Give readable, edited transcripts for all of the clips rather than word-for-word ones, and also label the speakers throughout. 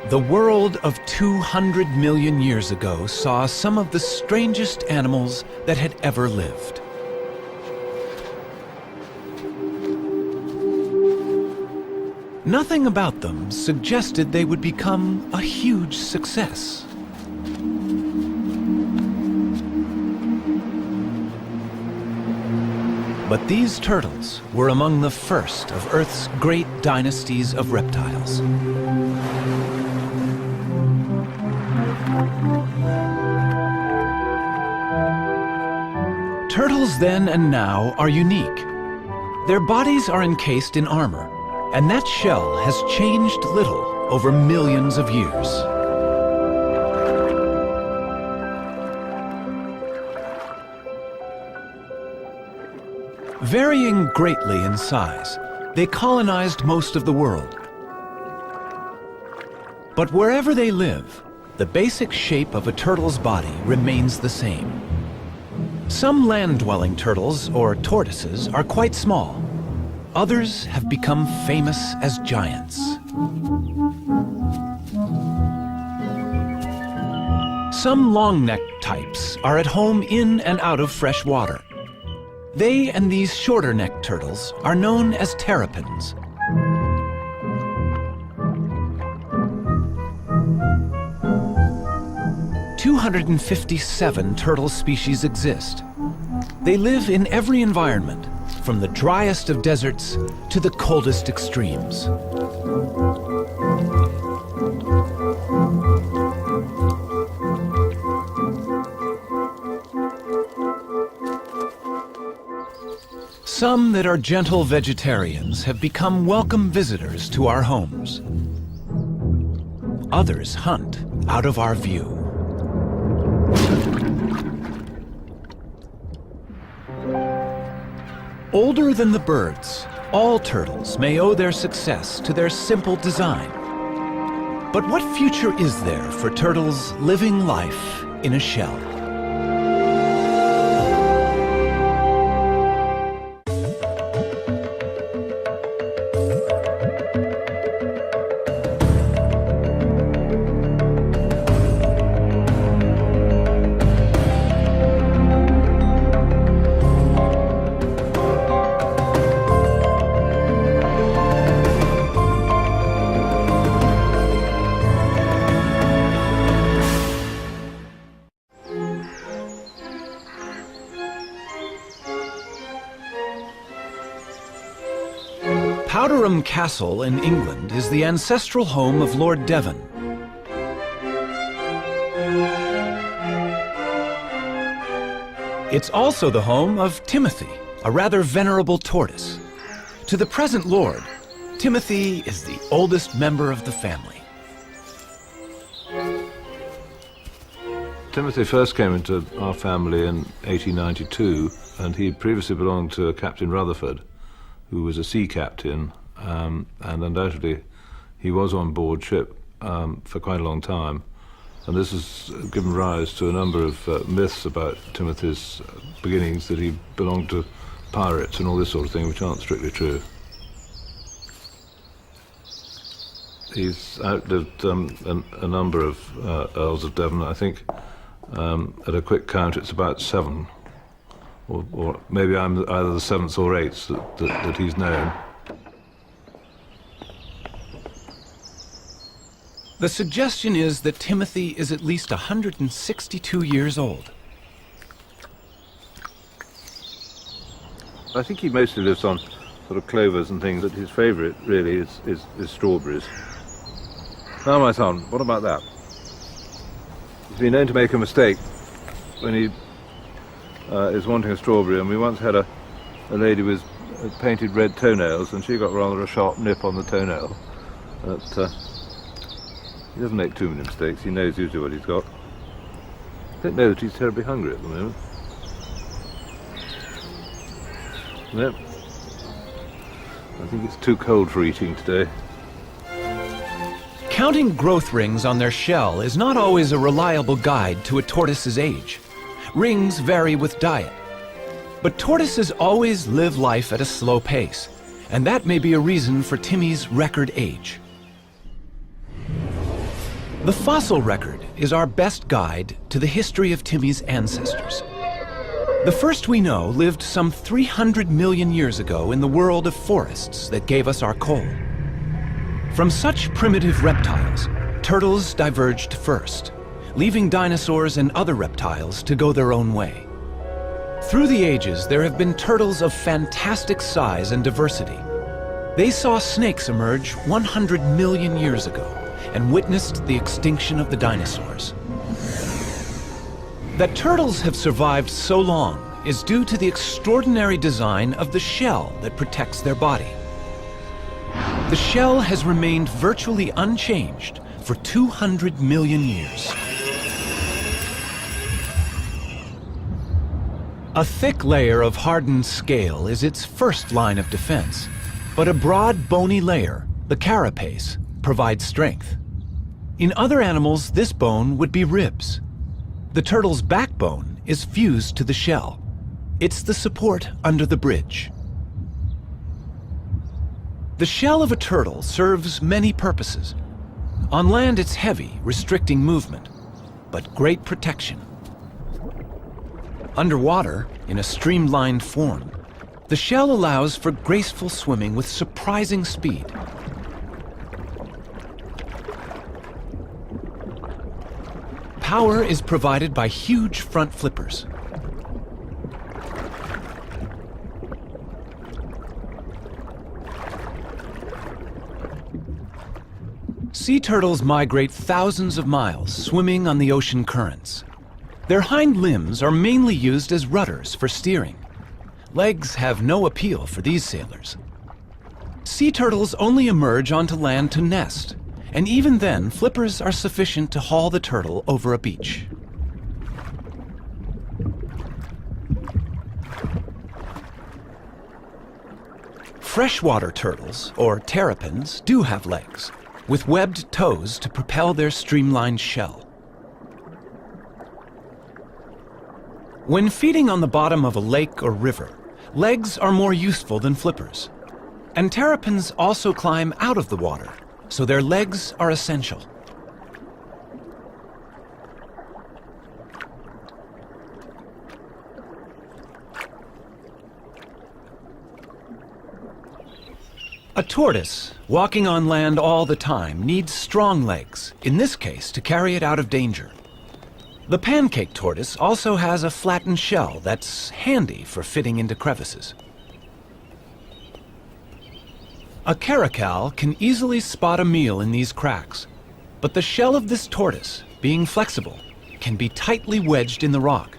Speaker 1: The world of 200 million years ago saw some of the strangest animals that had ever lived. Nothing about them suggested they would become a huge success. But these turtles were among the first of Earth's great dynasties of reptiles. Turtles then and now are unique. Their bodies are encased in armor, and that shell has changed little over millions of years. Varying greatly in size, they colonized most of the world. But wherever they live, the basic shape of a turtle's body remains the same. Some land-dwelling turtles, or tortoises, are quite small. Others have become famous as giants. Some long-necked types are at home in and out of fresh water. They and these shorter-necked turtles are known as terrapins. "257 turtle species exist. They live in every environment, from the driest of deserts to the coldest extremes. Some that are gentle vegetarians have become welcome visitors to our homes. Others hunt out of our view. Older than the birds, all turtles may owe their success to their simple design. But what future is there for turtles living life in a shell? Powderham Castle in England is the ancestral home of Lord Devon. It's also the home of Timothy, a rather venerable tortoise. To the present Lord, Timothy is the oldest member of the family.
Speaker 2: Timothy first came into our family in 1892, and he previously belonged to Captain Rutherford, who was a sea captain, and undoubtedly he was on board ship for quite a long time. And this has given rise to a number of myths about Timothy's beginnings, that he belonged to pirates and all this sort of thing, which aren't strictly true. He's outlived a number of Earls of Devon. I think at a quick count it's about 7. Or maybe I'm either the 7th or 8th that he's known.
Speaker 1: The suggestion is that Timothy is at least 162 years old.
Speaker 2: I think he mostly lives on sort of clovers and things, but his favourite really is strawberries. Now, my son, what about that? He's been known to make a mistake when he is wanting a strawberry, and we once had a lady with painted red toenails, and she got rather a sharp nip on the toenail. But he doesn't make too many mistakes. He knows usually what he's got. I don't know that he's terribly hungry at the moment. No. I think it's too cold for eating today.
Speaker 1: Counting growth rings on their shell is not always a reliable guide to a tortoise's age. Rings vary with diet. But tortoises always live life at a slow pace, and that may be a reason for Timmy's record age. The fossil record is our best guide to the history of Timmy's ancestors. The first we know lived some 300 million years ago in the world of forests that gave us our coal. From such primitive reptiles, turtles diverged first, leaving dinosaurs and other reptiles to go their own way. Through the ages, there have been turtles of fantastic size and diversity. They saw snakes emerge 100 million years ago and witnessed the extinction of the dinosaurs. That turtles have survived so long is due to the extraordinary design of the shell that protects their body. The shell has remained virtually unchanged for 200 million years. A thick layer of hardened scale is its first line of defense, but a broad, bony layer, the carapace, provides strength. In other animals, this bone would be ribs. The turtle's backbone is fused to the shell. It's the support under the bridge. The shell of a turtle serves many purposes. On land, it's heavy, restricting movement, but great protection. Underwater, in a streamlined form, the shell allows for graceful swimming with surprising speed. Power is provided by huge front flippers. Sea turtles migrate thousands of miles, swimming on the ocean currents. Their hind limbs are mainly used as rudders for steering. Legs have no appeal for these sailors. Sea turtles only emerge onto land to nest, and even then, flippers are sufficient to haul the turtle over a beach. Freshwater turtles, or terrapins, do have legs, with webbed toes to propel their streamlined shell. When feeding on the bottom of a lake or river, legs are more useful than flippers. And terrapins also climb out of the water, so their legs are essential. A tortoise, walking on land all the time, needs strong legs, in this case to carry it out of danger. The pancake tortoise also has a flattened shell that's handy for fitting into crevices. A caracal can easily spot a meal in these cracks, but the shell of this tortoise, being flexible, can be tightly wedged in the rock.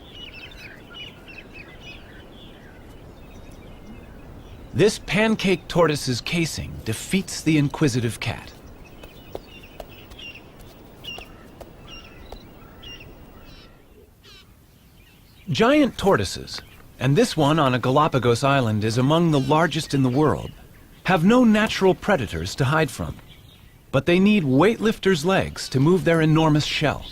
Speaker 1: This pancake tortoise's casing defeats the inquisitive cat. Giant tortoises, and this one on a Galapagos island is among the largest in the world, have no natural predators to hide from, but they need weightlifters' legs to move their enormous shell.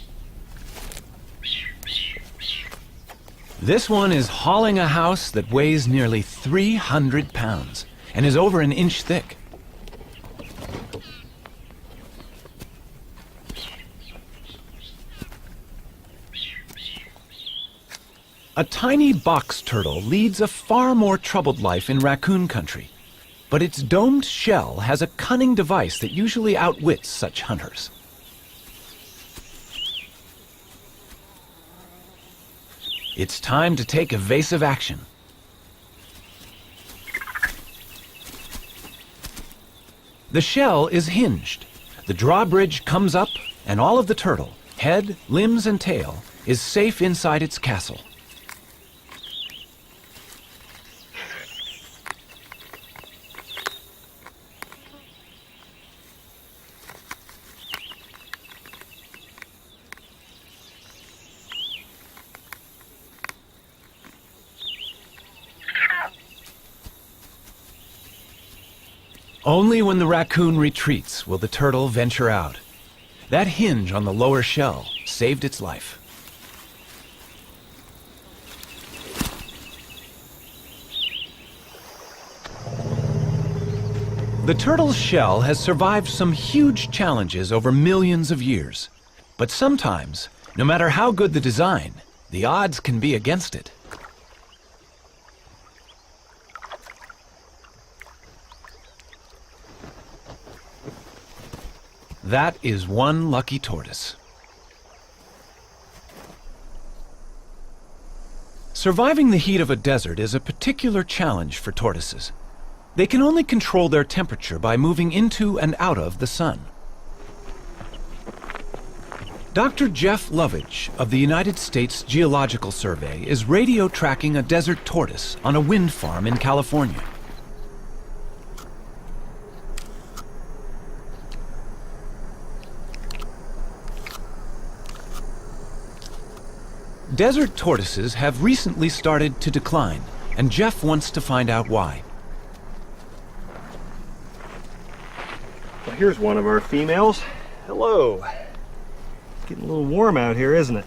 Speaker 1: This one is hauling a house that weighs nearly 300 pounds and is over an inch thick. A tiny box turtle leads a far more troubled life in raccoon country, but its domed shell has a cunning device that usually outwits such hunters. It's time to take evasive action. The shell is hinged. The drawbridge comes up, and all of the turtle, head, limbs, and tail, is safe inside its castle. Only when the raccoon retreats will the turtle venture out. That hinge on the lower shell saved its life. The turtle's shell has survived some huge challenges over millions of years. But sometimes, no matter how good the design, the odds can be against it. That is one lucky tortoise. Surviving the heat of a desert is a particular challenge for tortoises. They can only control their temperature by moving into and out of the sun. Dr. Jeff Lovage of the United States Geological Survey is radio tracking a desert tortoise on a wind farm in California. Desert tortoises have recently started to decline, and Jeff wants to find out why.
Speaker 3: Well, here's one of our females. Hello. Getting a little warm out here, isn't it?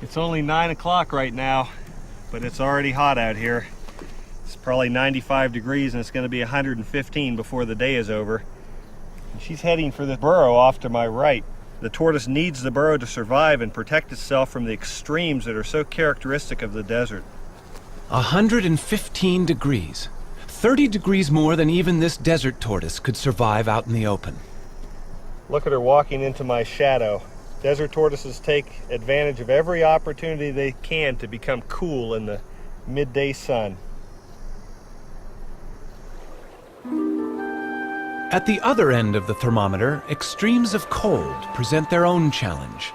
Speaker 3: It's only 9 o'clock right now, but it's already hot out here. It's probably 95 degrees and it's going to be 115 before the day is over. And she's heading for the burrow off to my right. The tortoise needs the burrow to survive and protect itself from the extremes that are so characteristic of the desert.
Speaker 1: 115 degrees. 30 degrees more than even this desert tortoise could survive out in the open.
Speaker 3: Look at her walking into my shadow. Desert tortoises take advantage of every opportunity they can to become cool in the midday sun.
Speaker 1: At the other end of the thermometer, extremes of cold present their own challenge.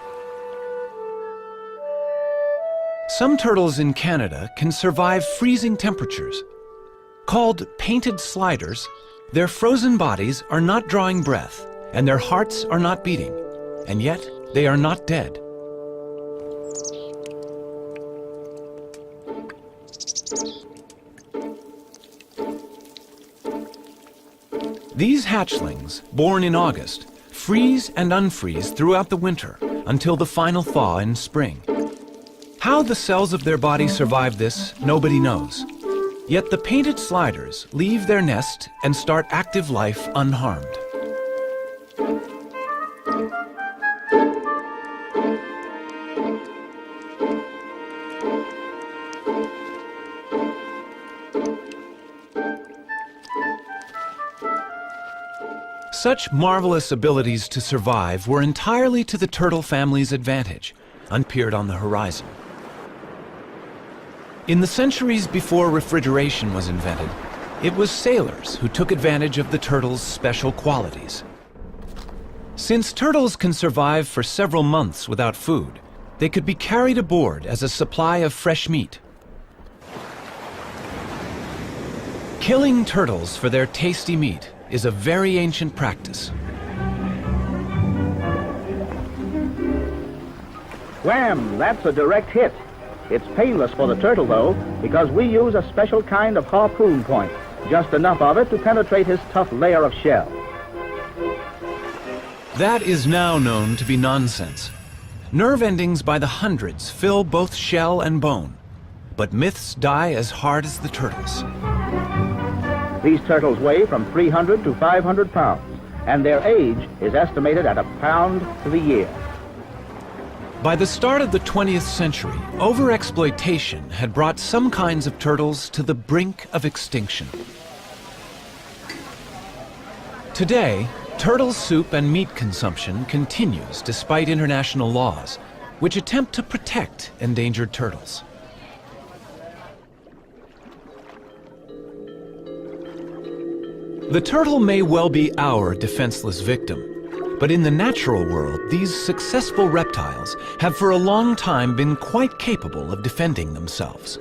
Speaker 1: Some turtles in Canada can survive freezing temperatures. Called painted sliders, their frozen bodies are not drawing breath, and their hearts are not beating, and yet they are not dead. These hatchlings, born in August, freeze and unfreeze throughout the winter until the final thaw in spring. How the cells of their body survive this, nobody knows. Yet the painted sliders leave their nest and start active life unharmed. Such marvelous abilities to survive were entirely to the turtle family's advantage, unappeared on the horizon. In the centuries before refrigeration was invented, it was sailors who took advantage of the turtles' special qualities. Since turtles can survive for several months without food, they could be carried aboard as a supply of fresh meat. Killing turtles for their tasty meat is a very ancient practice.
Speaker 4: Wham! That's a direct hit. It's painless for the turtle, though, because we use a special kind of harpoon point, just enough of it to penetrate his tough layer of shell.
Speaker 1: That is now known to be nonsense. Nerve endings by the hundreds fill both shell and bone, but myths die as hard as the turtles.
Speaker 4: These turtles weigh from 300 to 500 pounds, and their age is estimated at £1 pound to the year.
Speaker 1: By the start of the 20th century, overexploitation had brought some kinds of turtles to the brink of extinction. Today, turtle soup and meat consumption continues despite international laws, which attempt to protect endangered turtles. The turtle may well be our defenseless victim, but in the natural world, these successful reptiles have for a long time been quite capable of defending themselves.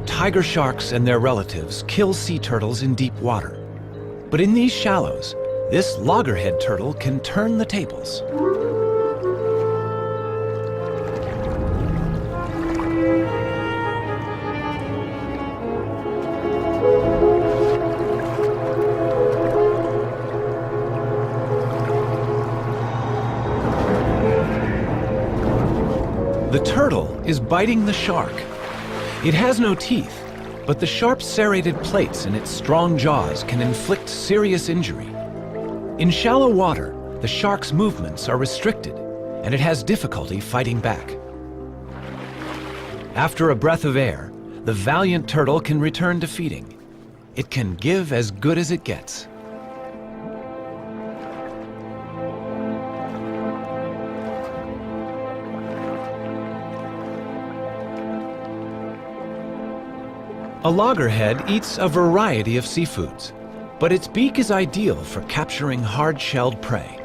Speaker 1: Tiger sharks and their relatives kill sea turtles in deep water. But in these shallows, this loggerhead turtle can turn the tables. The turtle is biting the shark. It has no teeth, but the sharp serrated plates in its strong jaws can inflict serious injury. In shallow water, the shark's movements are restricted, and it has difficulty fighting back. After a breath of air, the valiant turtle can return to feeding. It can give as good as it gets. A loggerhead eats a variety of seafoods, but its beak is ideal for capturing hard-shelled prey.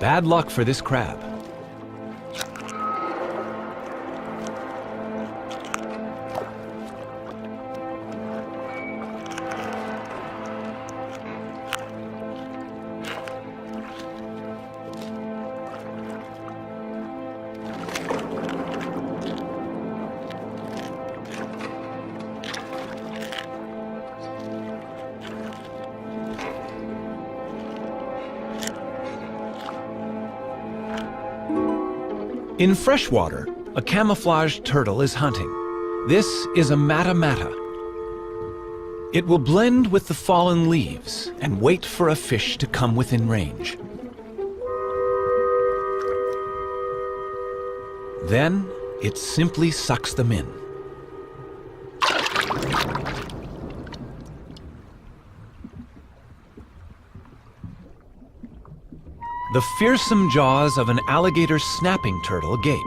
Speaker 1: Bad luck for this crab. In freshwater, a camouflaged turtle is hunting. This is a mata-mata. It will blend with the fallen leaves and wait for a fish to come within range. Then, it simply sucks them in. The fearsome jaws of an alligator snapping turtle gape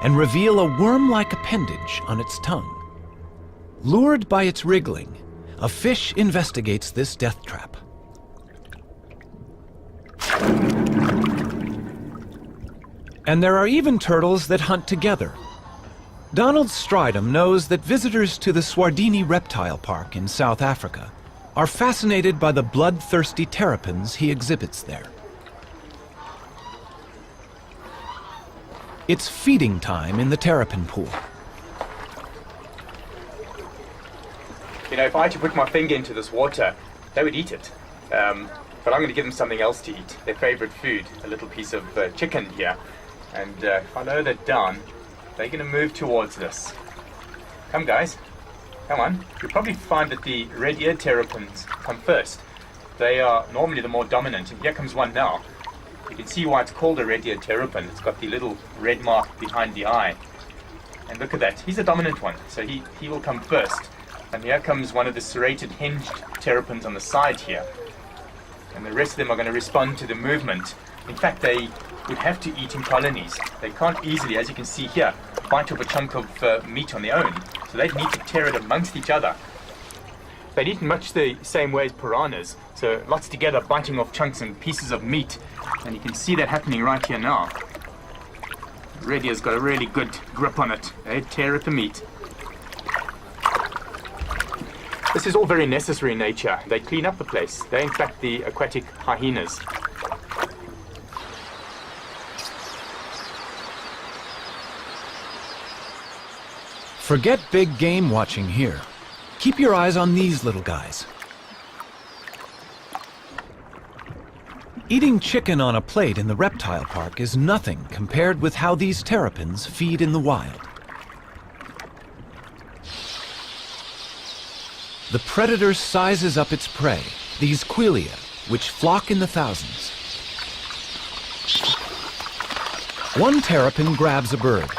Speaker 1: and reveal a worm-like appendage on its tongue. Lured by its wriggling, a fish investigates this death trap. And there are even turtles that hunt together. Donald Stridham knows that visitors to the Tortoises Reptile Park in South Africa are fascinated by the bloodthirsty terrapins he exhibits there. It's feeding time in the terrapin pool.
Speaker 5: You know, if I had to put my finger into this water, they would eat it. But I'm going to give them something else to eat, their favorite food, a little piece of chicken here. And if I lower that down, they're going to move towards this. Come guys, come on. You'll probably find that the red-eared terrapins come first. They are normally the more dominant, and here comes one now. You can see why it's called a red-eared terrapin. It's got the little red mark behind the eye. And look at that, he's the dominant one, so he will come first. And here comes one of the serrated hinged terrapins on the side here. And the rest of them are going to respond to the movement. In fact, they would have to eat in colonies. They can't easily, as you can see here, bite off a chunk of meat on their own. So they'd need to tear it amongst each other. They'd eat in much the same way as piranhas. So lots together, biting off chunks and pieces of meat. And you can see that happening right here now. Red-ear's got a really good grip on it. They tear at the meat. This is all very necessary in nature. They clean up the place. They're in fact the aquatic hyenas.
Speaker 1: Forget big game watching here. Keep your eyes on these little guys. Eating chicken on a plate in the reptile park is nothing compared with how these terrapins feed in the wild. The predator sizes up its prey, these quelea, which flock in the thousands. One terrapin grabs a bird.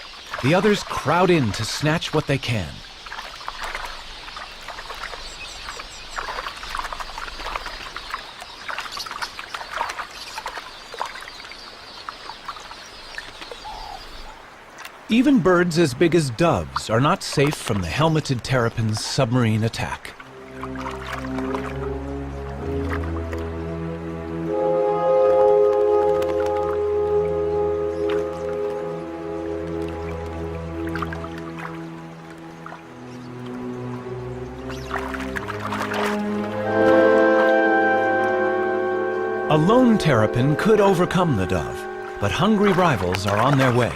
Speaker 1: The others crowd in to snatch what they can. Even birds as big as doves are not safe from the helmeted terrapin's submarine attack. A lone terrapin could overcome the dove, but hungry rivals are on their way.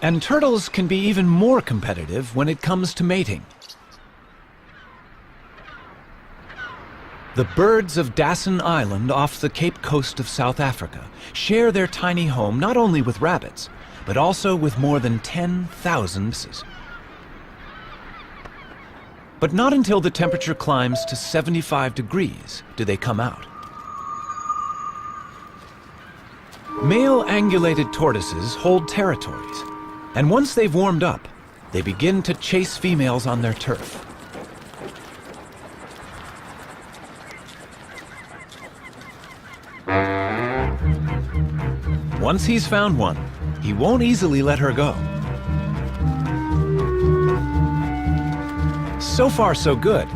Speaker 1: And turtles can be even more competitive when it comes to mating. The birds of Dasson Island off the Cape Coast of South Africa share their tiny home not only with rabbits, but also with more than 10,000 species. But not until the temperature climbs to 75 degrees do they come out. Male angulated tortoises hold territories, and once they've warmed up, they begin to chase females on their turf. Once he's found one, he won't easily let her go. So far, so good,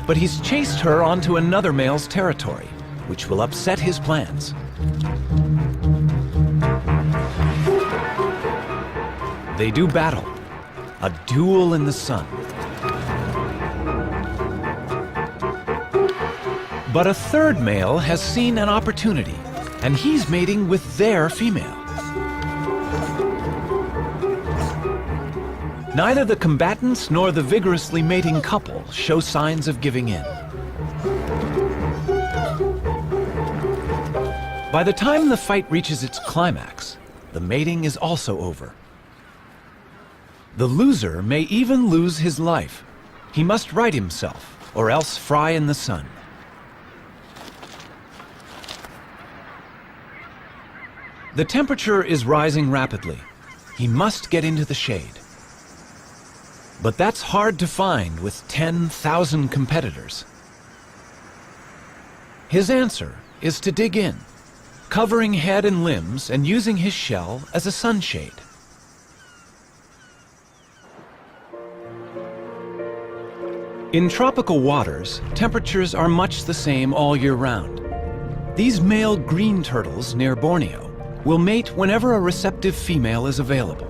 Speaker 1: but he's chased her onto another male's territory, which will upset his plans. They do battle, a duel in the sun. But a third male has seen an opportunity, and he's mating with their female. Neither the combatants nor the vigorously mating couple show signs of giving in. By the time the fight reaches its climax, the mating is also over. The loser may even lose his life. He must right himself, or else fry in the sun. The temperature is rising rapidly. He must get into the shade. But that's hard to find with 10,000 competitors. His answer is to dig in, covering head and limbs and using his shell as a sunshade. In tropical waters, temperatures are much the same all year round. These male green turtles near Borneo will mate whenever a receptive female is available.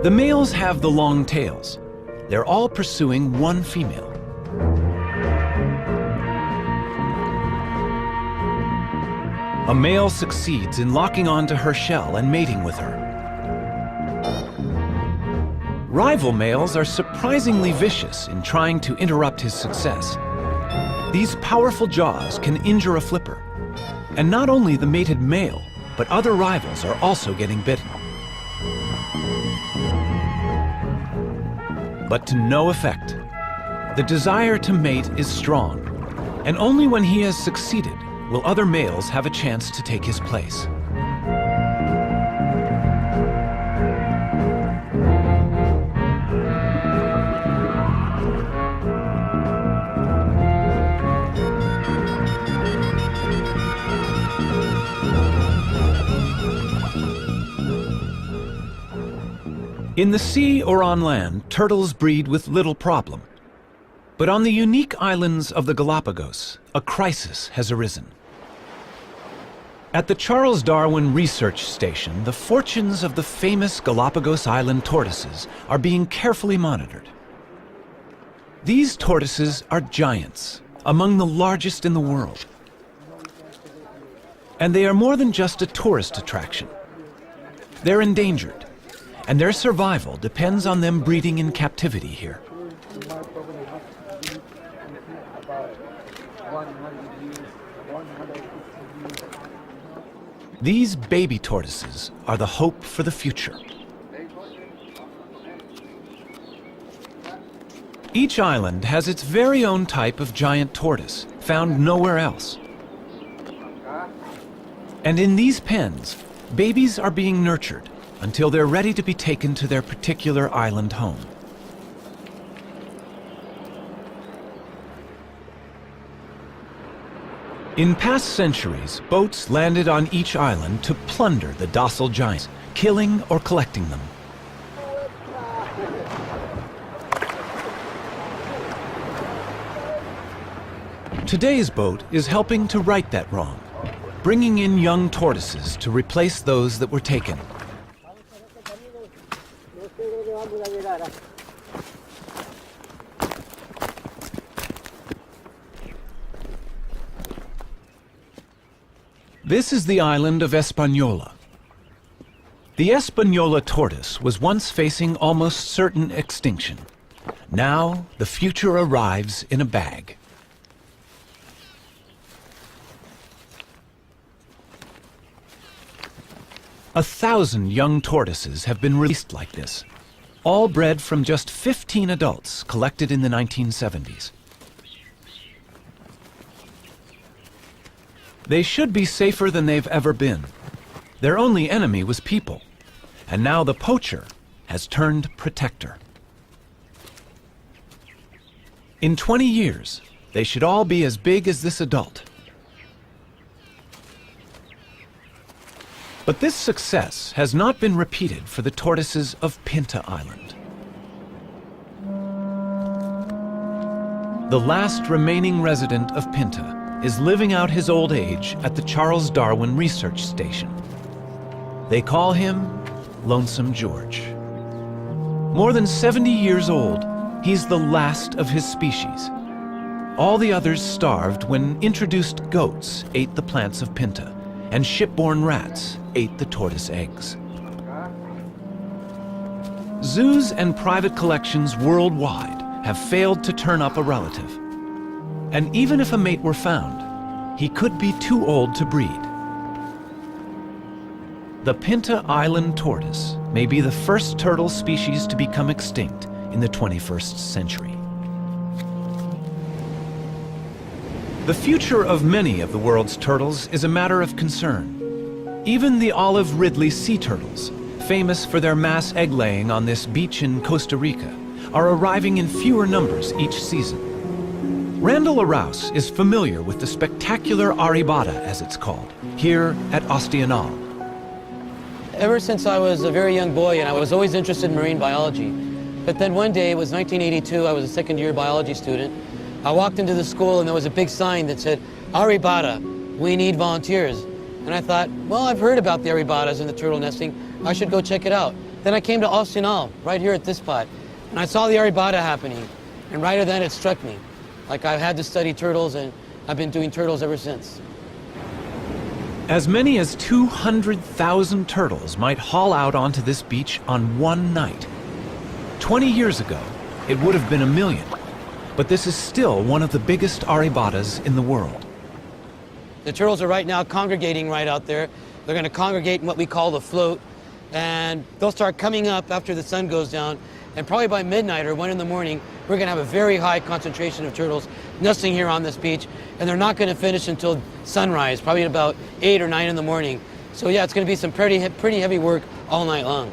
Speaker 1: The males have the long tails. They're all pursuing one female. A male succeeds in locking onto her shell and mating with her. Rival males are surprisingly vicious in trying to interrupt his success. These powerful jaws can injure a flipper. And not only the mated male, but other rivals are also getting bitten. But to no effect. The desire to mate is strong, and only when he has succeeded will other males have a chance to take his place. In the sea or on land, turtles breed with little problem. But on the unique islands of the Galapagos, a crisis has arisen. At the Charles Darwin Research Station, the fortunes of the famous Galapagos Island tortoises are being carefully monitored. These tortoises are giants, among the largest in the world. And they are more than just a tourist attraction. They're endangered, and their survival depends on them breeding in captivity here. These baby tortoises are the hope for the future. Each island has its very own type of giant tortoise, found nowhere else. And in these pens, babies are being nurtured until they're ready to be taken to their particular island home. In past centuries, boats landed on each island to plunder the docile giants, killing or collecting them. Today's boat is helping to right that wrong, bringing in young tortoises to replace those that were taken. This is the island of Hispaniola. The Hispaniola tortoise was once facing almost certain extinction. Now, the future arrives in a bag. 1,000 young tortoises have been released like this, all bred from just 15 adults collected in the 1970s. They should be safer than they've ever been. Their only enemy was people, and now the poacher has turned protector. In 20 years, they should all be as big as this adult. But this success has not been repeated for the tortoises of Pinta Island. The last remaining resident of Pinta is living out his old age at the Charles Darwin Research Station. They call him Lonesome George. More than 70 years old, he's the last of his species. All the others starved when introduced goats ate the plants of Pinta, and shipborne rats ate the tortoise eggs. Zoos and private collections worldwide have failed to turn up a relative. And even if a mate were found, he could be too old to breed. The Pinta Island tortoise may be the first turtle species to become extinct in the 21st century. The future of many of the world's turtles is a matter of concern. Even the olive Ridley sea turtles, famous for their mass egg-laying on this beach in Costa Rica, are arriving in fewer numbers each season. Randall Arouse is familiar with the spectacular aribata, as it's called, here at Osteonal.
Speaker 6: Ever since I was a very young boy, and I was always interested in marine biology. But then one day, it was 1982, I was a second-year biology student. I walked into the school and there was a big sign that said, Aribata, we need volunteers. And I thought, well, I've heard about the Aribatas and the turtle nesting. I should go check it out. Then I came to Osteonal, right here at this spot, and I saw the Aribata happening. And right then it struck me. Like I had to study turtles, and I've been doing turtles ever since.
Speaker 1: As many as 200,000 turtles might haul out onto this beach on one night. 20 years ago, it would have been 1 million. But this is still one of the biggest aribatas in the world.
Speaker 6: The turtles are right now congregating right out there. They're going to congregate in what we call the float, and they'll start coming up after the sun goes down, and probably by midnight or 1 in the morning, we're going to have a very high concentration of turtles nesting here on this beach, and they're not going to finish until sunrise, probably at about 8 or 9 in the morning. So yeah, it's going to be some pretty heavy work all night long.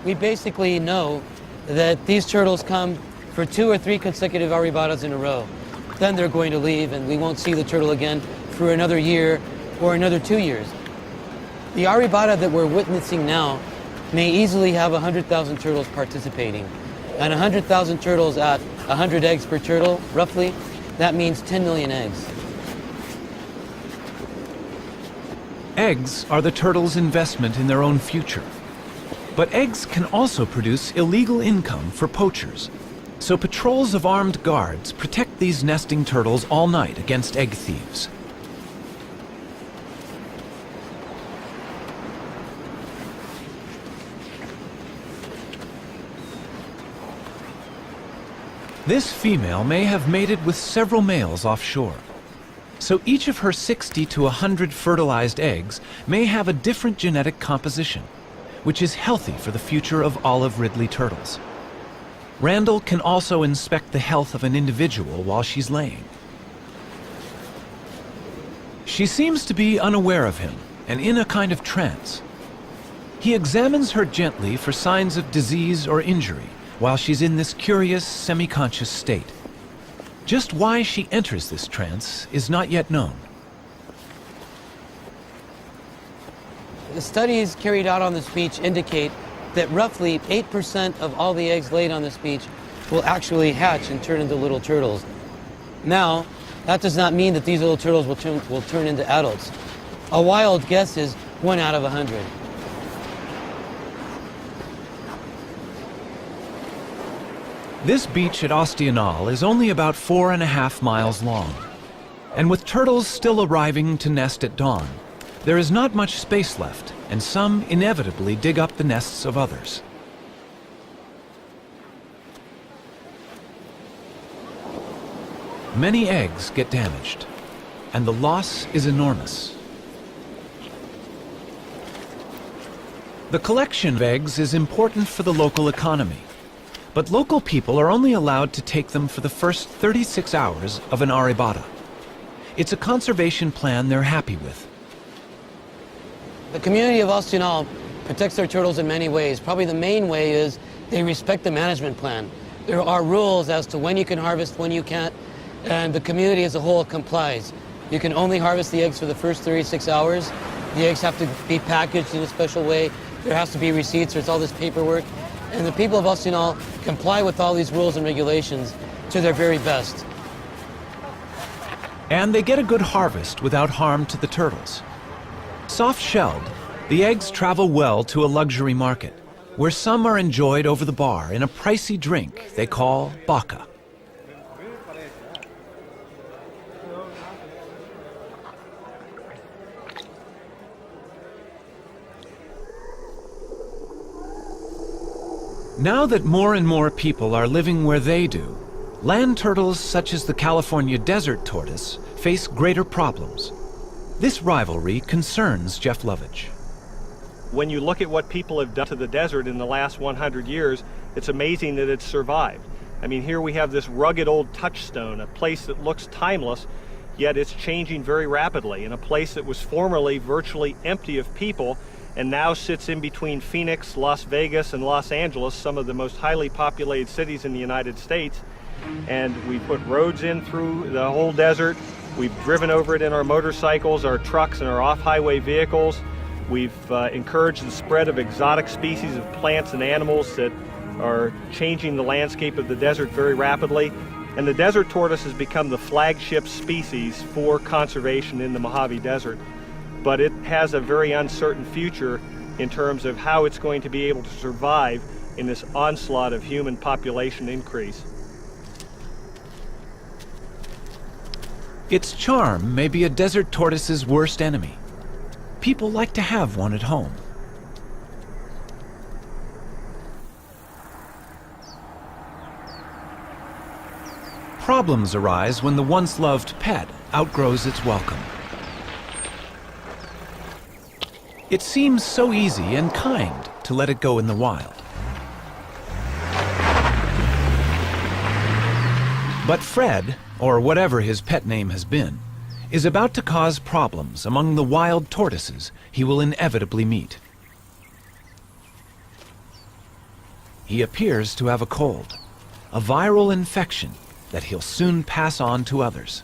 Speaker 6: We basically know that these turtles come for 2 or 3 consecutive aribatas in a row. Then they're going to leave, and we won't see the turtle again for another year or another 2 years. The aribata that we're witnessing now may easily have 100,000 turtles participating. And 100,000 turtles at 100 eggs per turtle, roughly, that means 10 million eggs.
Speaker 1: Eggs are the turtles' investment in their own future. But eggs can also produce illegal income for poachers. So patrols of armed guards protect these nesting turtles all night against egg thieves. This female may have mated with several males offshore. So each of her 60 to 100 fertilized eggs may have a different genetic composition, which is healthy for the future of olive Ridley turtles. Randall can also inspect the health of an individual while she's laying. She seems to be unaware of him and in a kind of trance. He examines her gently for signs of disease or injury while she's in this curious, semi-conscious state. Just why she enters this trance is not yet known.
Speaker 6: The studies carried out on this beach indicate that roughly 8% of all the eggs laid on this beach will actually hatch and turn into little turtles. Now, that does not mean that these little turtles will turn into adults. A wild guess is 1 out of 100.
Speaker 1: This beach at Osteonal is only about 4.5 miles long. And with turtles still arriving to nest at dawn, there is not much space left, and some inevitably dig up the nests of others. Many eggs get damaged, and the loss is enormous. The collection of eggs is important for the local economy, but local people are only allowed to take them for the first 36 hours of an arrebata. It's a conservation plan they're happy with.
Speaker 6: The community of Ostional protects their turtles in many ways. Probably the main way is they respect the management plan. There are rules as to when you can harvest, when you can't, and the community as a whole complies. You can only harvest the eggs for the first 36 hours. The eggs have to be packaged in a special way. There has to be receipts, there's all this paperwork. And the people of Ostional comply with all these rules and regulations to their very best.
Speaker 1: And they get a good harvest without harm to the turtles. Soft-shelled, the eggs travel well to a luxury market, where some are enjoyed over the bar in a pricey drink they call baka. Now that more and more people are living where they do, land turtles such as the California desert tortoise face greater problems. This rivalry concerns Jeff Lovage.
Speaker 3: When you look at what people have done to the desert in the last 100 years, it's amazing that it's survived. I mean, here we have this rugged old touchstone, a place that looks timeless, yet it's changing very rapidly, in a place that was formerly virtually empty of people and now sits in between Phoenix, Las Vegas, and Los Angeles, some of the most highly populated cities in the United States. And we put roads in through the whole desert. We've driven over it in our motorcycles, our trucks, and our off-highway vehicles. We've encouraged the spread of exotic species of plants and animals that are changing the landscape of the desert very rapidly. And the desert tortoise has become the flagship species for conservation in the Mojave Desert. But it has a very uncertain future in terms of how it's going to be able to survive in this onslaught of human population increase.
Speaker 1: Its charm may be a desert tortoise's worst enemy. People like to have one at home. Problems arise when the once loved pet outgrows its welcome. It seems so easy and kind to let it go in the wild. But Fred, or whatever his pet name has been, is about to cause problems among the wild tortoises he will inevitably meet. He appears to have a cold, a viral infection that he'll soon pass on to others.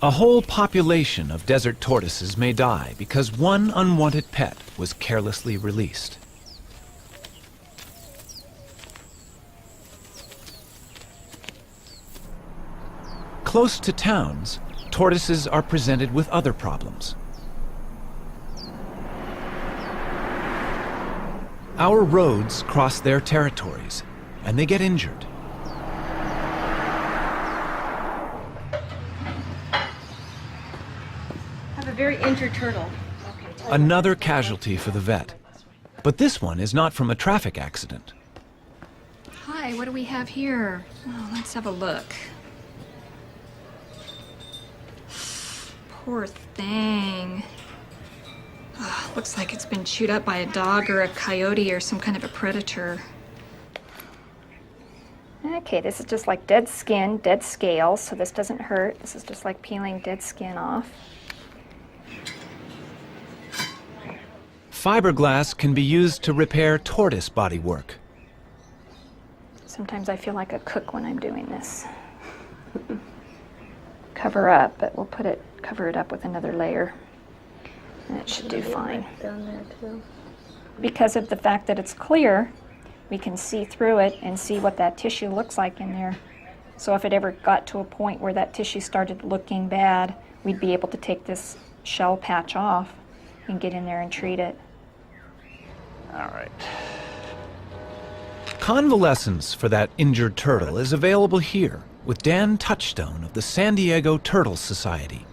Speaker 1: A whole population of desert tortoises may die because one unwanted pet was carelessly released. Close to towns, tortoises are presented with other problems. Our roads cross their territories, and they get injured.
Speaker 7: Very injured turtle.
Speaker 1: Another casualty for the vet. But this one is not from a traffic accident.
Speaker 7: Hi, what do we have here? Oh, let's have a look. Poor thing. Oh, looks like it's been chewed up by a dog or a coyote or some kind of a predator.
Speaker 8: Okay, this is just like dead skin, dead scales, so this doesn't hurt. This is just like peeling dead skin off.
Speaker 1: Fiberglass can be used to repair tortoise bodywork.
Speaker 8: Sometimes I feel like a cook when I'm doing this. Cover up, but we'll cover it up with another layer. And it should do fine.
Speaker 9: Down there too.
Speaker 8: Because of the fact that it's clear, we can see through it and see what that tissue looks like in there. So if it ever got to a point where that tissue started looking bad, we'd be able to take this shell patch off and get in there and treat it.
Speaker 3: All right.
Speaker 1: Convalescence for that injured turtle is available here with Dan Touchstone of the San Diego Turtle Society.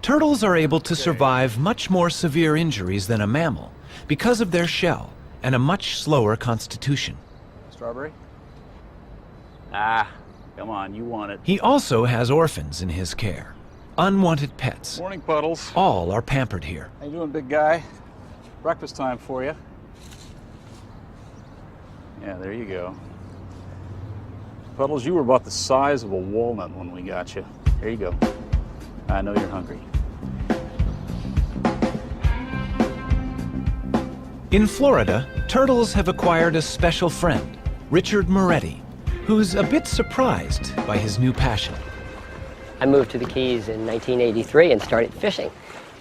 Speaker 1: Turtles are able to survive much more severe injuries than a mammal because of their shell and a much slower constitution.
Speaker 10: Strawberry? Ah,
Speaker 9: Come on, you want it.
Speaker 1: He also has orphans in his care. Unwanted pets.
Speaker 9: Morning, Puddles.
Speaker 1: All are pampered here.
Speaker 9: How you doing, big guy? Breakfast time for you. Yeah, there you go. Puddles, you were about the size of a walnut when we got you. There you go. I know you're hungry.
Speaker 1: In Florida, turtles have acquired a special friend, Richard Moretti, who's a bit surprised by his new passion.
Speaker 10: I moved to the Keys in 1983 and started fishing.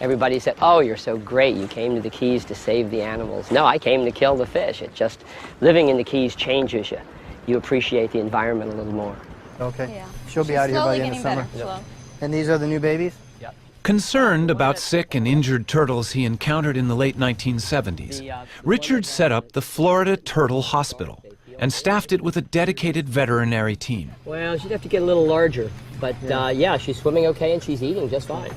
Speaker 10: Everybody said, oh, you're so great, you came to the Keys to save the animals. No, I came to kill the fish. It just, living in the Keys changes you. You appreciate the environment a little more.
Speaker 11: Okay.
Speaker 12: Yeah.
Speaker 11: She'll be out here by the end of summer.
Speaker 12: Slow.
Speaker 11: And these are the new babies?
Speaker 10: Yep.
Speaker 1: Concerned about sick and injured turtles he encountered in the late 1970s, Richard set up the Florida Turtle Hospital and staffed it with a dedicated veterinary team.
Speaker 10: Well, she'd have to get a little larger, but yeah, she's swimming okay and she's eating just fine.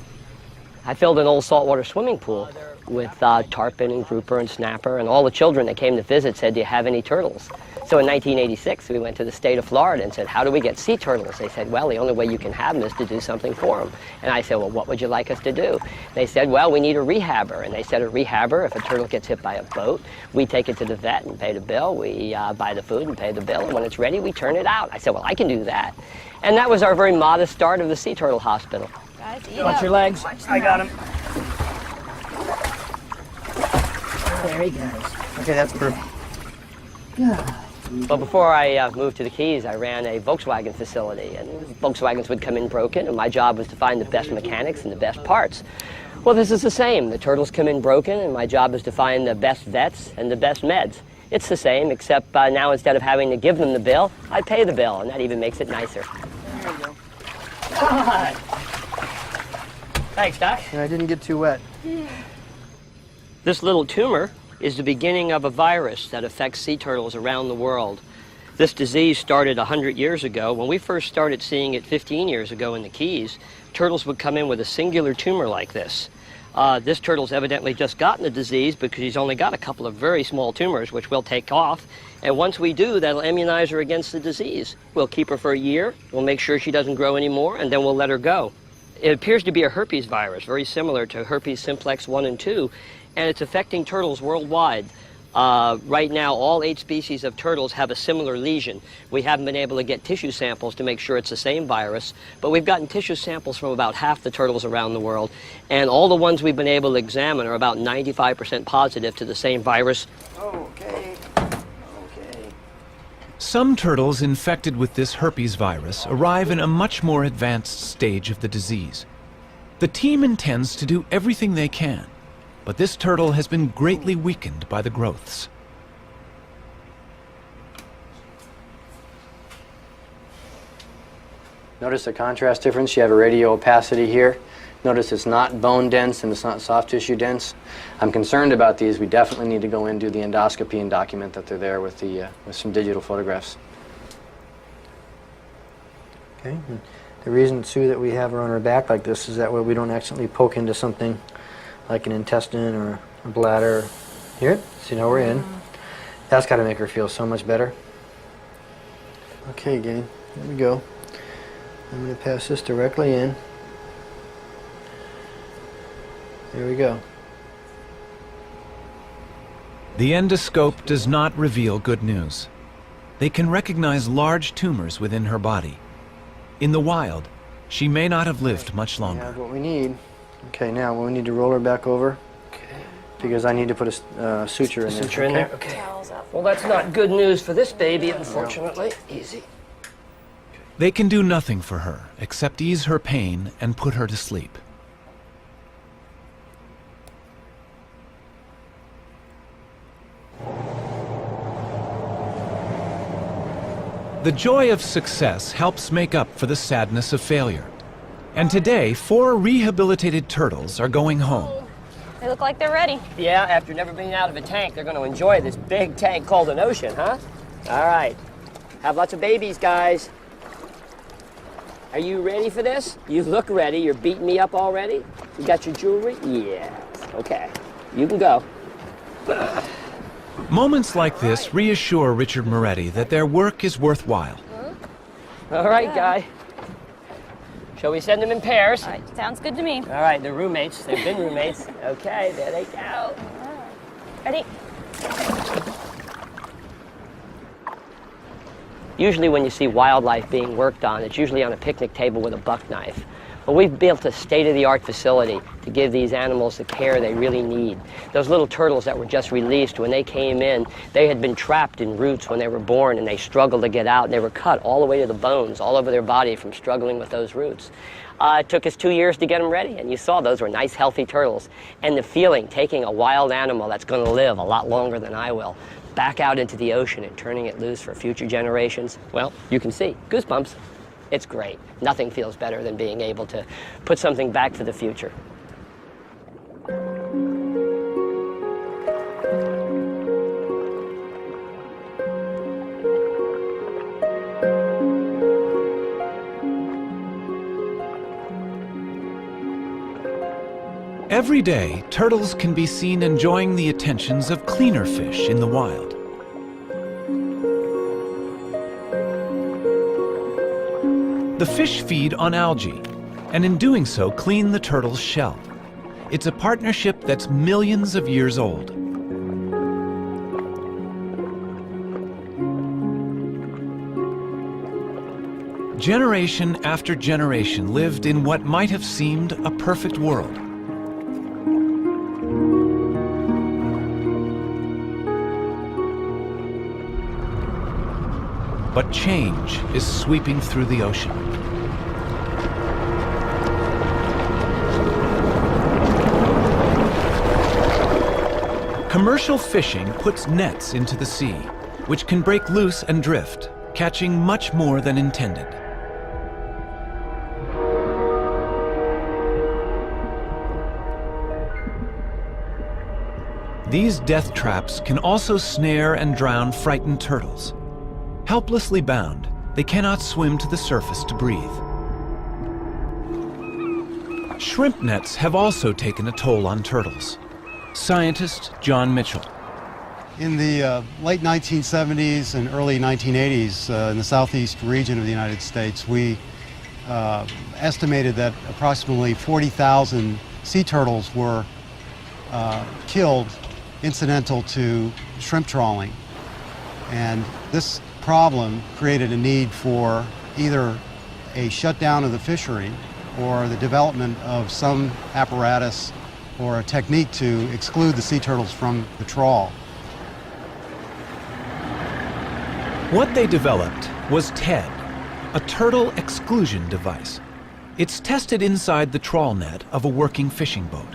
Speaker 10: I filled an old saltwater swimming pool with tarpon and grouper and snapper, and all the children that came to visit said, do you have any turtles? So in 1986, we went to the state of Florida and said, how do we get sea turtles? They said, well, the only way you can have them is to do something for them. And I said, well, what would you like us to do? They said, well, we need a rehabber. And they said, a rehabber, if a turtle gets hit by a boat, we take it to the vet and pay the bill. We buy the food and pay the bill. And when it's ready, we turn it out. I said, well, I can do that. And that was our very modest start of the Sea Turtle Hospital.
Speaker 12: Guys,
Speaker 10: Watch your legs.
Speaker 11: I got him. There he goes. Okay, that's perfect.
Speaker 10: Well, before I moved to the Keys, I ran a Volkswagen facility, and Volkswagens would come in broken, and my job was to find the best mechanics and the best parts. Well, this is the same. The turtles come in broken, and my job is to find the best vets and the best meds. It's the same, except now instead of having to give them the bill, I pay the bill, and that even makes it nicer.
Speaker 11: There you go.
Speaker 10: God. Thanks, Doc.
Speaker 11: And I didn't get too wet.
Speaker 10: This little tumor is the beginning of a virus that affects sea turtles around the world. This disease started 100 years ago. When we first started seeing it 15 years ago in the Keys, turtles would come in with a singular tumor like this. This turtle's evidently just gotten the disease because he's only got a couple of very small tumors, which we'll take off. And once we do, that'll immunize her against the disease. We'll keep her for a year, we'll make sure she doesn't grow anymore, and then we'll let her go. It appears to be a herpes virus, very similar to herpes simplex 1 and 2, and it's affecting turtles worldwide. Right now, all 8 species of turtles have a similar lesion. We haven't been able to get tissue samples to make sure it's the same virus, but we've gotten tissue samples from about half the turtles around the world, and all the ones we've been able to examine are about 95% positive to the same virus.
Speaker 11: Okay.
Speaker 1: Some turtles infected with this herpes virus arrive in a much more advanced stage of the disease. The team intends to do everything they can, but this turtle has been greatly weakened by the growths.
Speaker 11: Notice the contrast difference. You have a radio opacity here. Notice it's not bone dense and it's not soft tissue dense. I'm concerned about these. We definitely need to go in, do the endoscopy and document that they're there with some digital photographs. Okay. And the reason, Sue, that we have her on her back like this is that way we don't accidentally poke into something like an intestine or a bladder. Here, so you know we're in. That's got to make her feel so much better. Okay, gang, here we go. I'm going to pass this directly in. There we go.
Speaker 1: The endoscope does not reveal good news. They can recognize large tumors within her body. In the wild, she may not have lived much
Speaker 11: We
Speaker 1: longer.
Speaker 11: have what we need. Okay, now we need to roll her back over. Because I need to put a suture in there.
Speaker 10: Suture in there? Okay. Well, that's not good news for this baby, unfortunately. Easy.
Speaker 1: They can do nothing for her except ease her pain and put her to sleep. The joy of success helps make up for the sadness of failure. And today, 4 rehabilitated turtles are going home.
Speaker 12: They look like they're ready.
Speaker 10: Yeah, after never being out of a tank, they're going to enjoy this big tank called an ocean, huh? All right. Have lots of babies, guys. Are you ready for this? You look ready. You're beating me up already? You got your jewelry? Yes. Okay. You can go.
Speaker 1: Moments like this reassure Richard Moretti that their work is worthwhile.
Speaker 10: All right, Guy. Shall we send them in pairs?
Speaker 12: All right, sounds good to me.
Speaker 10: All right, they're roommates. They've been roommates. Okay, there they go.
Speaker 12: Ready?
Speaker 10: Usually when you see wildlife being worked on, it's usually on a picnic table with a buck knife. But we've built a state-of-the-art facility to give these animals the care they really need. Those little turtles that were just released, when they came in, they had been trapped in roots when they were born, and they struggled to get out, and they were cut all the way to the bones, all over their body from struggling with those roots. It took us 2 years to get them ready, and you saw those were nice, healthy turtles. And the feeling, taking a wild animal that's going to live a lot longer than I will, back out into the ocean and turning it loose for future generations, well, you can see, goosebumps. It's great. Nothing feels better than being able to put something back for the future.
Speaker 1: Every day, turtles can be seen enjoying the attentions of cleaner fish in the wild. The fish feed on algae, and in doing so, clean the turtle's shell. It's a partnership that's millions of years old. Generation after generation lived in what might have seemed a perfect world. But change is sweeping through the ocean. Commercial fishing puts nets into the sea, which can break loose and drift, catching much more than intended. These death traps can also snare and drown frightened turtles. Helplessly bound, they cannot swim to the surface to breathe. Shrimp nets have also taken a toll on turtles. Scientist John Mitchell.
Speaker 13: In the late 1970s and early 1980s in the southeast region of the United States, we estimated that approximately 40,000 sea turtles were killed incidental to shrimp trawling. And this problem created a need for either a shutdown of the fishery or the development of some apparatus or a technique to exclude the sea turtles from the trawl.
Speaker 1: What they developed was TED, a turtle exclusion device. It's tested inside the trawl net of a working fishing boat.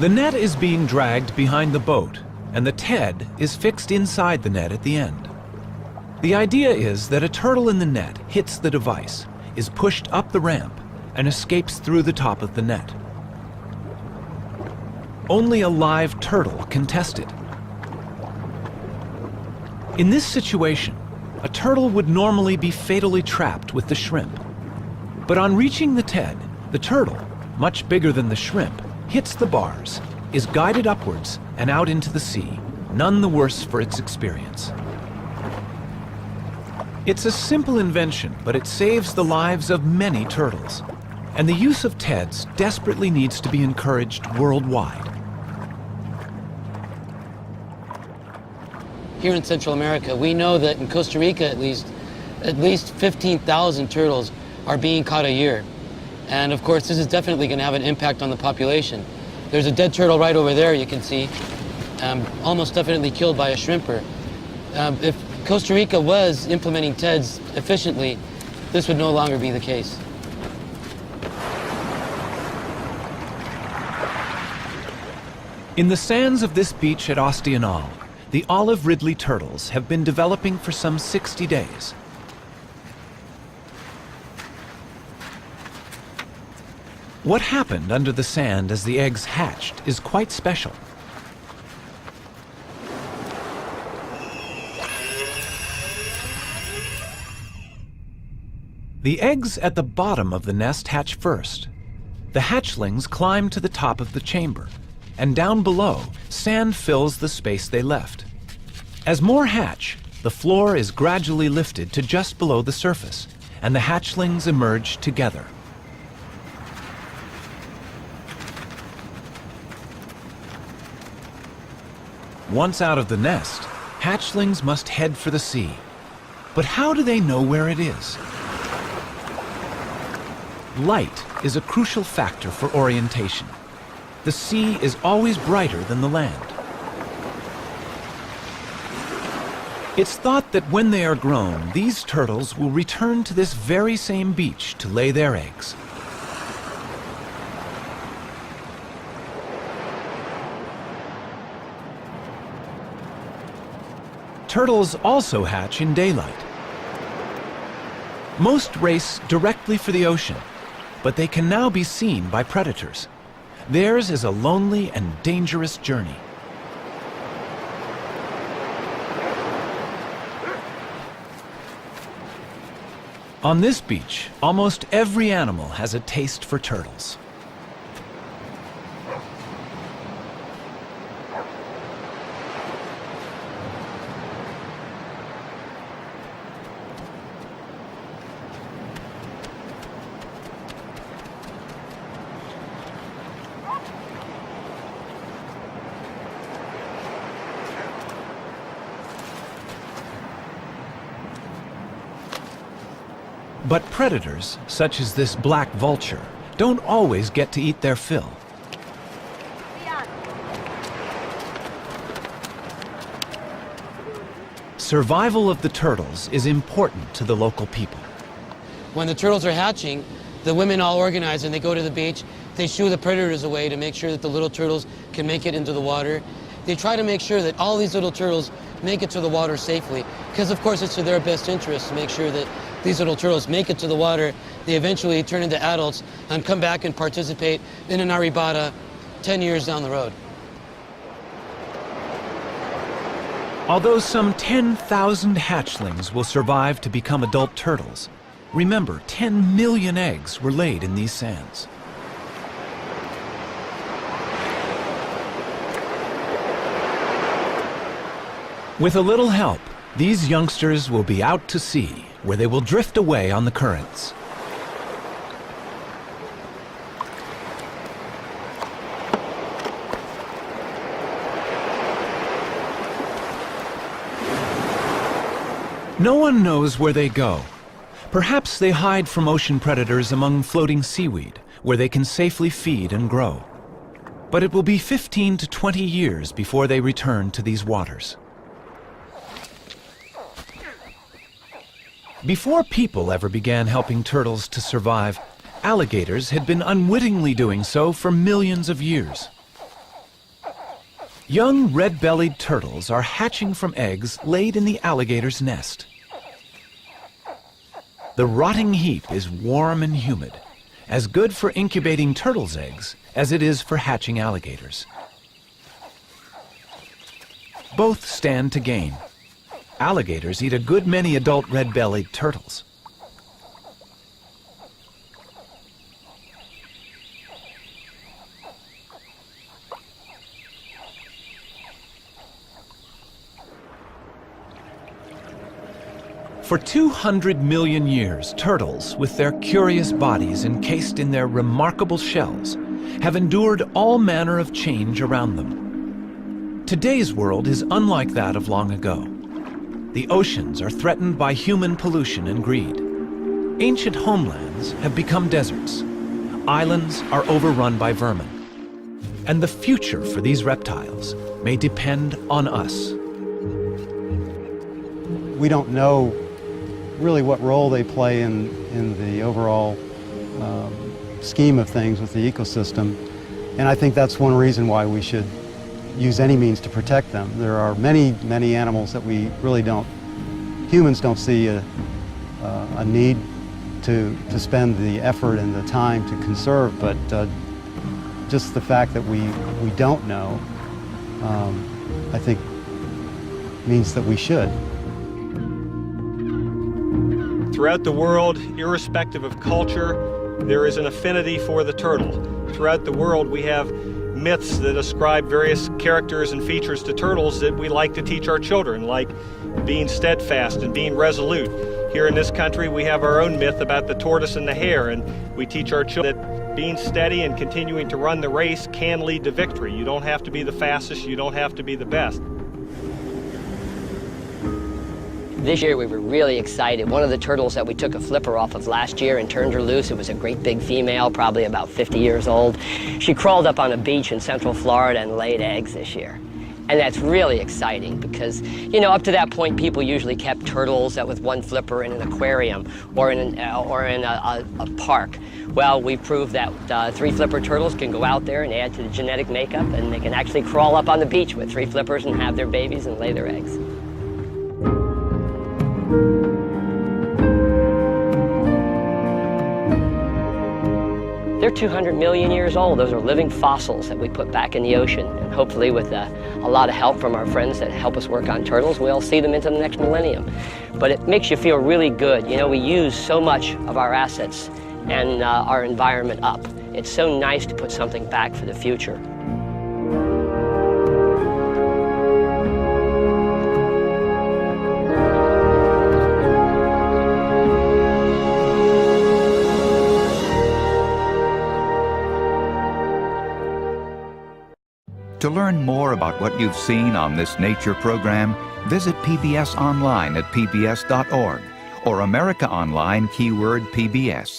Speaker 1: The net is being dragged behind the boat, and the TED is fixed inside the net at the end. The idea is that a turtle in the net hits the device, is pushed up the ramp, and escapes through the top of the net. Only a live turtle can test it. In this situation, a turtle would normally be fatally trapped with the shrimp. But on reaching the TED, the turtle, much bigger than the shrimp, hits the bars, is guided upwards and out into the sea, none the worse for its experience. It's a simple invention, but it saves the lives of many turtles. And the use of TEDs desperately needs to be encouraged worldwide.
Speaker 6: Here in Central America, we know that in Costa Rica at least 15,000 turtles are being caught a year. And of course, this is definitely going to have an impact on the population. There's a dead turtle right over there, you can see, almost definitely killed by a shrimper. If Costa Rica was implementing TEDs efficiently, this would no longer be the case.
Speaker 1: In the sands of this beach at Ostional, the olive ridley turtles have been developing for some 60 days. What happened under the sand as the eggs hatched is quite special. The eggs at the bottom of the nest hatch first. The hatchlings climb to the top of the chamber, and down below, sand fills the space they left. As more hatch, the floor is gradually lifted to just below the surface, and the hatchlings emerge together. Once out of the nest, hatchlings must head for the sea. But how do they know where it is? Light is a crucial factor for orientation. The sea is always brighter than the land. It's thought that when they are grown, these turtles will return to this very same beach to lay their eggs. Turtles also hatch in daylight. Most race directly for the ocean, but they can now be seen by predators. Theirs is a lonely and dangerous journey. On this beach, almost every animal has a taste for turtles. But predators, such as this black vulture, don't always get to eat their fill. Survival of the turtles is important to the local people.
Speaker 6: When the turtles are hatching, the women all organize and they go to the beach. They shoo the predators away to make sure that the little turtles can make it into the water. They try to make sure that all these little turtles make it to the water safely, because of course it's to their best interest to make sure that these little turtles make it to the water. They eventually turn into adults and come back and participate in an arribada 10 years down the road.
Speaker 1: Although some 10,000 hatchlings will survive to become adult turtles, remember 10 million eggs were laid in these sands. With a little help, these youngsters will be out to sea, where they will drift away on the currents. No one knows where they go. Perhaps they hide from ocean predators among floating seaweed, where they can safely feed and grow. But it will be 15 to 20 years before they return to these waters. Before people ever began helping turtles to survive, alligators had been unwittingly doing so for millions of years. Young red-bellied turtles are hatching from eggs laid in the alligator's nest. The rotting heap is warm and humid, as good for incubating turtles' eggs as it is for hatching alligators. Both stand to gain. Alligators eat a good many adult red-bellied turtles. For 200 million years, turtles, with their curious bodies encased in their remarkable shells, have endured all manner of change around them. Today's world is unlike that of long ago. The oceans are threatened by human pollution and greed. Ancient homelands have become deserts. Islands are overrun by vermin. And the future for these reptiles may depend on us.
Speaker 13: We don't know really what role they play in the overall scheme of things with the ecosystem. And I think that's one reason why we should use any means to protect them. There are many, many animals that we really humans don't see a need to spend the effort and the time to conserve, but just the fact that we don't know, I think means that we should.
Speaker 3: Throughout the world, irrespective of culture, there is an affinity for the turtle. Throughout the world, we have myths that ascribe various characters and features to turtles that we like to teach our children, like being steadfast and being resolute. Here in this country, we have our own myth about the tortoise and the hare, and we teach our children that being steady and continuing to run the race can lead to victory. You don't have to be the fastest, you don't have to be the best.
Speaker 10: This year we were really excited. One of the turtles that we took a flipper off of last year and turned her loose, it was a great big female, probably about 50 years old. She crawled up on a beach in Central Florida and laid eggs this year. And that's really exciting because, you know, up to that point people usually kept turtles with one flipper in an aquarium or in a park. Well, we proved that 3 flipper turtles can go out there and add to the genetic makeup, and they can actually crawl up on the beach with 3 flippers and have their babies and lay their eggs. They're 200 million years old. Those are living fossils that we put back in the ocean. And hopefully with a lot of help from our friends that help us work on turtles, we'll see them into the next millennium. But it makes you feel really good. You know, we use so much of our assets and our environment up. It's so nice to put something back for the future.
Speaker 14: To learn more about what you've seen on this nature program, visit PBS online at pbs.org or America Online keyword PBS.